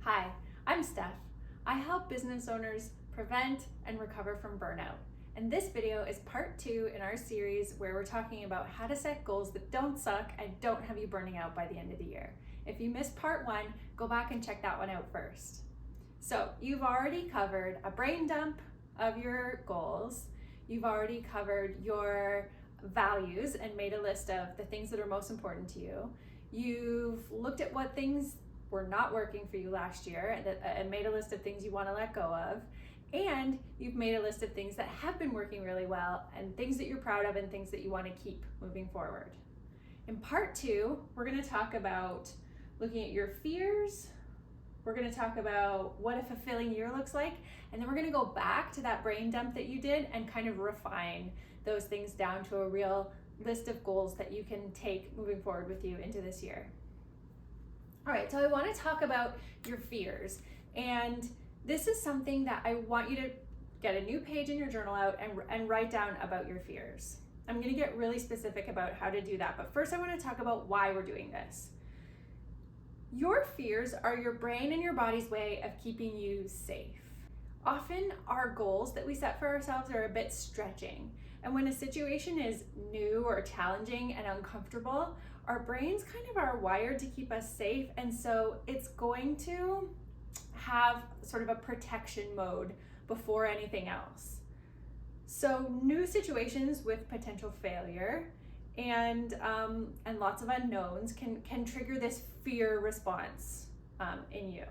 Hi, I'm Steph. I help business owners prevent and recover from burnout. And this video is part 2 in our series where we're talking about how to set goals that don't suck and don't have you burning out by the end of the year. If you missed part 1, go back and check that one out first. So you've already covered a brain dump of your goals. You've already covered your values and made a list of the things that are most important to you. You've looked at what things were not working for you last year and made a list of things you want to let go of. And you've made a list of things that have been working really well and things that you're proud of and things that you want to keep moving forward. In part 2, we're going to talk about looking at your fears. We're going to talk about what a fulfilling year looks like. And then we're going to go back to that brain dump that you did and kind of refine those things down to a real list of goals that you can take moving forward with you into this year. All right, so I want to talk about your fears. And this is something that I want you to get a new page in your journal out and write down about your fears. I'm going to get really specific about how to do that. But first I want to talk about why we're doing this. Your fears are your brain and your body's way of keeping you safe. Often our goals that we set for ourselves are a bit stretching. And when a situation is new or challenging and uncomfortable, our brains kind of are wired to keep us safe. And so it's going to have sort of a protection mode before anything else. So new situations with potential failure and lots of unknowns can trigger this fear response in you.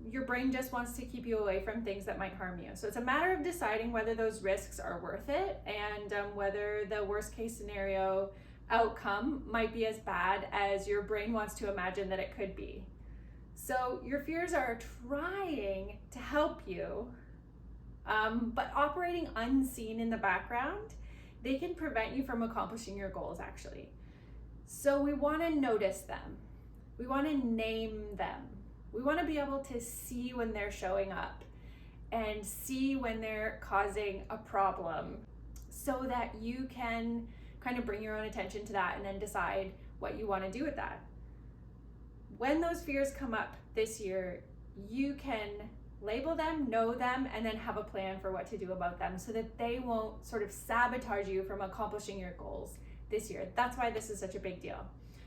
Your brain just wants to keep you away from things that might harm you. So it's a matter of deciding whether those risks are worth it and whether the worst case scenario outcome might be as bad as your brain wants to imagine that it could be. So your fears are trying to help you, but operating unseen in the background, they can prevent you from accomplishing your goals actually. So we want to notice them. We want to name them. We want to be able to see when they're showing up and see when they're causing a problem so that you can kind of bring your own attention to that and then decide what you want to do with that. When those fears come up this year, you can label them, know them, and then have a plan for what to do about them so that they won't sort of sabotage you from accomplishing your goals this year. That's why this is such a big deal.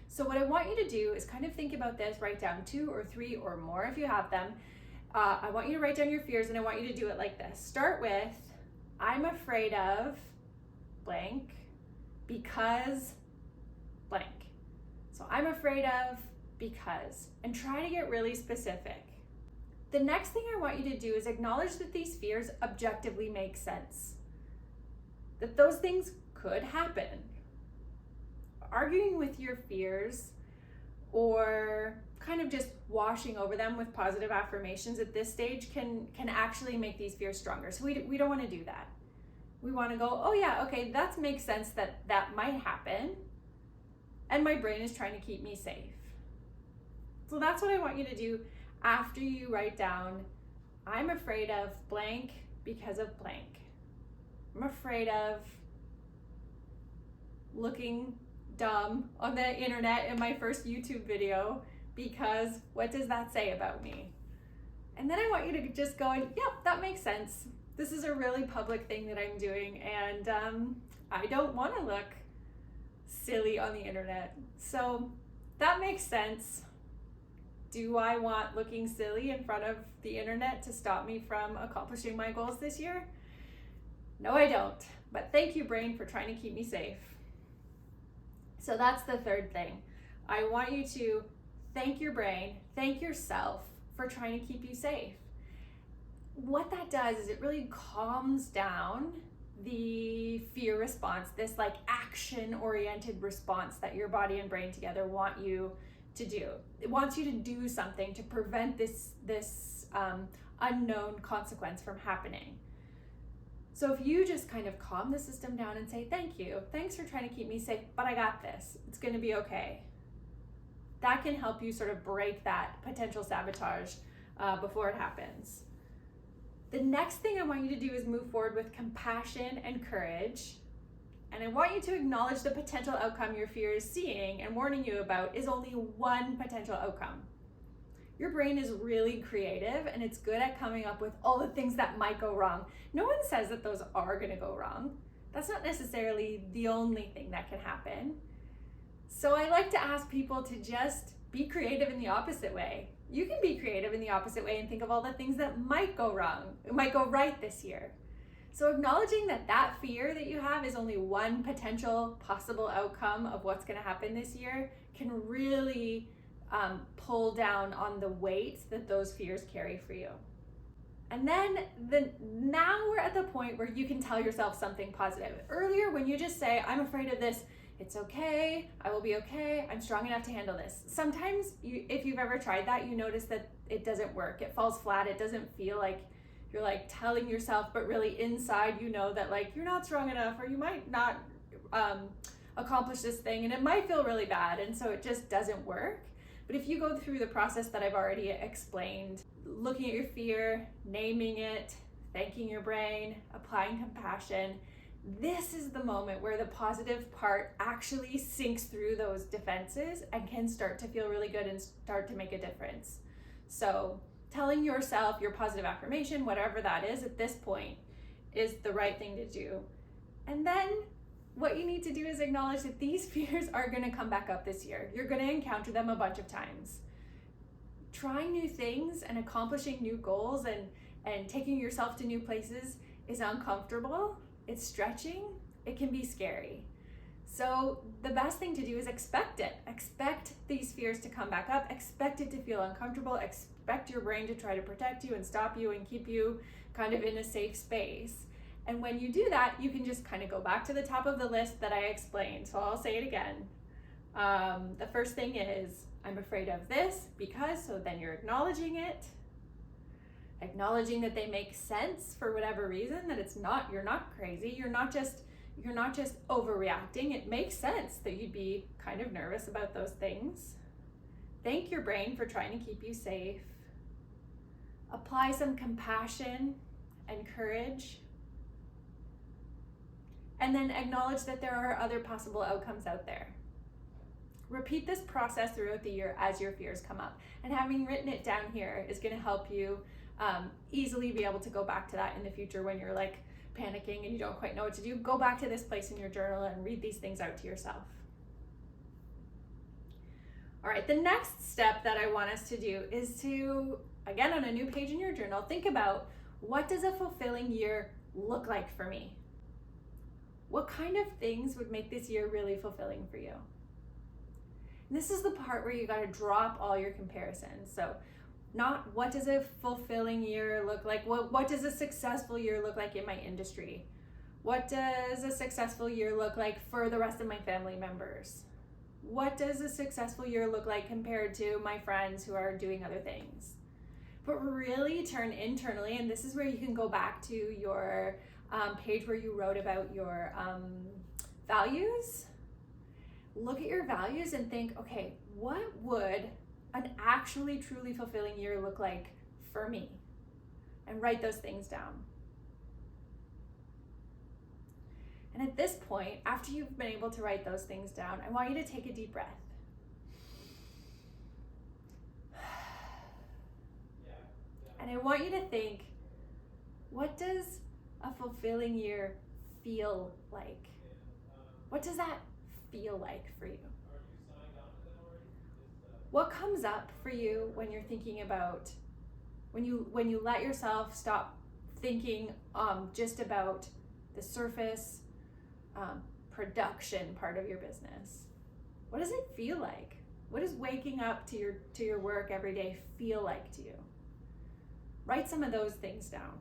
So what I want you to do is kind of think about this, write down 2 or 3 or more if you have them. I want you to write down your fears and I want you to do it like this. Start with, I'm afraid of blank because blank. So I'm afraid of because, and try to get really specific. The next thing I want you to do is acknowledge that these fears objectively make sense, that those things could happen. Arguing with your fears or kind of just washing over them with positive affirmations at this stage can actually make these fears stronger. So we don't want to do that. We want to go, oh yeah, okay, that makes sense that might happen. And my brain is trying to keep me safe. So that's what I want you to do after you write down, I'm afraid of blank because of blank. I'm afraid of looking dumb on the internet in my first YouTube video because what does that say about me? And then I want you to just go, yep, that makes sense. This is a really public thing that I'm doing and I don't want to look silly on the internet. So that makes sense. Do I want looking silly in front of the internet to stop me from accomplishing my goals this year? No, I don't. But thank you, brain, for trying to keep me safe. So that's the third thing. I want you to thank your brain, thank yourself for trying to keep you safe. What that does is it really calms down the fear response, this like action-oriented response that your body and brain together want you to do. It wants you to do something to prevent this unknown consequence from happening. So if you just kind of calm the system down and say, thank you, thanks for trying to keep me safe, but I got this, it's going to be okay. That can help you sort of break that potential sabotage before it happens. The next thing I want you to do is move forward with compassion and courage. And I want you to acknowledge the potential outcome your fear is seeing and warning you about is only one potential outcome. Your brain is really creative and it's good at coming up with all the things that might go wrong. No one says that those are going to go wrong. That's not necessarily the only thing that can happen. So I like to ask people to just be creative in the opposite way. You can be creative in the opposite way and think of all the things that might go wrong, might go right this year. So acknowledging that fear that you have is only one potential possible outcome of what's going to happen this year can really pull down on the weight that those fears carry for you. And then now we're at the point where you can tell yourself something positive. Earlier, when you just say, I'm afraid of this, it's okay, I will be okay, I'm strong enough to handle this. Sometimes if you've ever tried that, you notice that it doesn't work. It falls flat. It doesn't feel like you're like telling yourself, but really inside you know that like you're not strong enough, or you might not accomplish this thing, and it might feel really bad, and so it just doesn't work. But if you go through the process that I've already explained, looking at your fear, naming it, thanking your brain, applying compassion, this is the moment where the positive part actually sinks through those defenses and can start to feel really good and start to make a difference. So telling yourself your positive affirmation, whatever that is at this point, is the right thing to do. And then what you need to do is acknowledge that these fears are going to come back up this year. You're going to encounter them a bunch of times. Trying new things and accomplishing new goals and taking yourself to new places is uncomfortable. It's stretching. It can be scary. So the best thing to do is expect it. Expect these fears to come back up. Expect it to feel uncomfortable. Expect your brain to try to protect you and stop you and keep you kind of in a safe space. And when you do that, you can just kind of go back to the top of the list that I explained. So I'll say it again. The first thing is, I'm afraid of this because, so then you're acknowledging it, acknowledging that they make sense for whatever reason, that you're not crazy, you're not just overreacting. It makes sense that you'd be kind of nervous about those things. Thank your brain for trying to keep you safe. Apply some compassion and courage. And then acknowledge that there are other possible outcomes out there. Repeat this process throughout the year as your fears come up. And having written it down here is going to help you easily be able to go back to that in the future when you're like panicking and you don't quite know what to do. Go back to this place in your journal and read these things out to yourself. All right, the next step that I want us to do is to, again, on a new page in your journal, think about, what does a fulfilling year look like for me? What kind of things would make this year really fulfilling for you? And this is the part where you got to drop all your comparisons. So not what does a fulfilling year look like? What does a successful year look like in my industry? What does a successful year look like for the rest of my family members? What does a successful year look like compared to my friends who are doing other things? But really turn internally, and this is where you can go back to your page where you wrote about your values. Look at your values and think, okay, what would an actually truly fulfilling year look like for me? And write those things down. And at this point, after you've been able to write those things down, I want you to take a deep breath. And I want you to think, what does a fulfilling year feel like? What does that feel like for you? What comes up for you when you're thinking about, when you let yourself stop thinking just about the surface production part of your business? What does it feel like? What does waking up to your work every day feel like to you? Write some of those things down.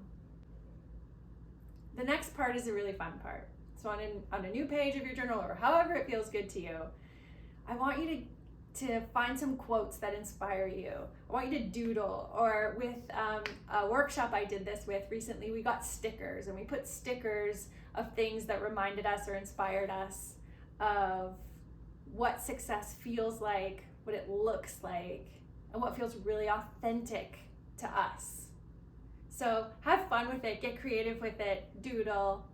The next part is a really fun part. So on a new page of your journal, or however it feels good to you, I want you to find some quotes that inspire you. I want you to doodle, or with a workshop I did this with recently, we got stickers, and we put stickers of things that reminded us or inspired us of what success feels like, what it looks like, and what feels really authentic to us. So have fun with it, get creative with it, doodle,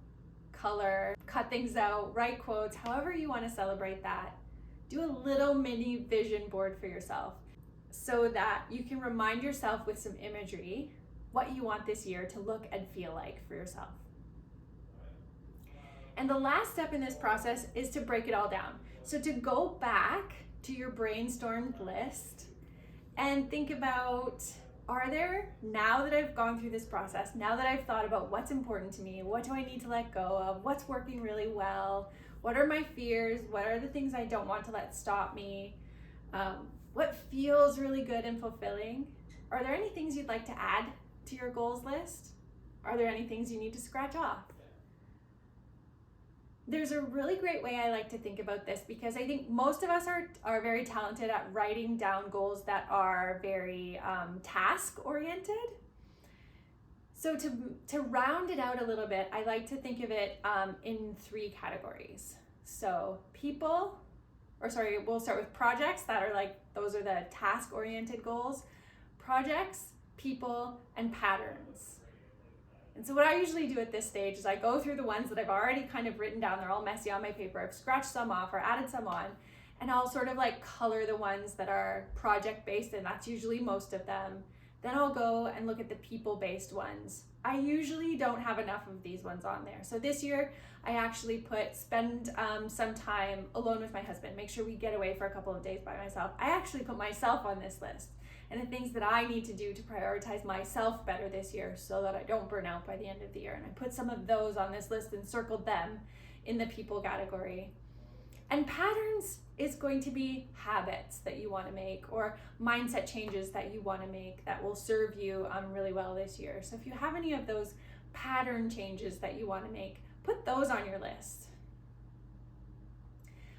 color, cut things out, write quotes, however you want to celebrate that. Do a little mini vision board for yourself. so that you can remind yourself with some imagery what you want this year to look and feel like for yourself. And the last step in this process is to break it all down. So to go back to your brainstormed list and think about, are there, now that I've gone through this process, now that I've thought about what's important to me, what do I need to let go of, what's working really well, what are my fears, what are the things I don't want to let stop me, what feels really good and fulfilling? Are there any things you'd like to add to your goals list? Are there any things you need to scratch off? There's a really great way I like to think about this, because I think most of us are very talented at writing down goals that are very task oriented. So to round it out a little bit, I like to think of it in 3 categories. So we'll start with projects that are like, those are the task oriented goals, projects, people, and patterns. And so what I usually do at this stage is I go through the ones that I've already kind of written down. They're all messy on my paper. I've scratched some off or added some on, and I'll sort of like color the ones that are project based, and that's usually most of them. Then I'll go and look at the people based ones. I usually don't have enough of these ones on there. So this year I actually spend some time alone with my husband, make sure we get away for a couple of days by myself. I actually put myself on this list and the things that I need to do to prioritize myself better this year so that I don't burn out by the end of the year. And I put some of those on this list and circled them in the people category. And patterns is going to be habits that you want to make, or mindset changes that you want to make that will serve you really well this year. So if you have any of those pattern changes that you want to make, put those on your list.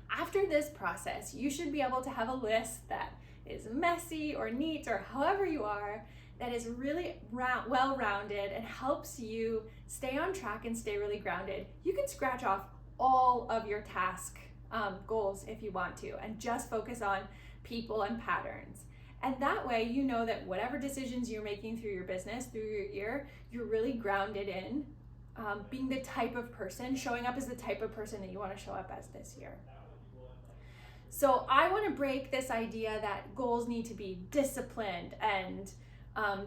After this process, you should be able to have a list that is messy or neat or however you are, that is really well-rounded and helps you stay on track and stay really grounded. You can scratch off all of your task goals if you want to, and just focus on people and patterns. And that way you know that whatever decisions you're making through your business, through your year, you're really grounded in being the type of person, showing up as the type of person that you want to show up as this year. So I want to break this idea that goals need to be disciplined and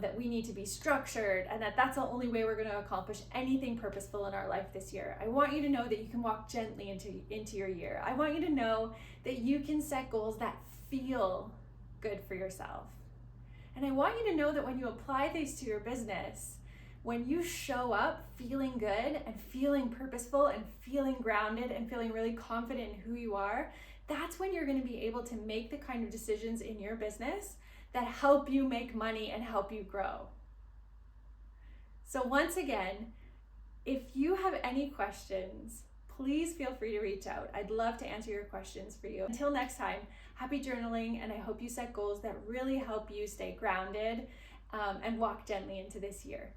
that we need to be structured, and that's the only way we're going to accomplish anything purposeful in our life this year. I want you to know that you can walk gently into your year. I want you to know that you can set goals that feel good for yourself. And I want you to know that when you apply these to your business, when you show up feeling good and feeling purposeful and feeling grounded and feeling really confident in who you are, that's when you're going to be able to make the kind of decisions in your business that help you make money and help you grow. So once again, if you have any questions, please feel free to reach out. I'd love to answer your questions for you. Until next time, happy journaling, and I hope you set goals that really help you stay grounded and walk gently into this year.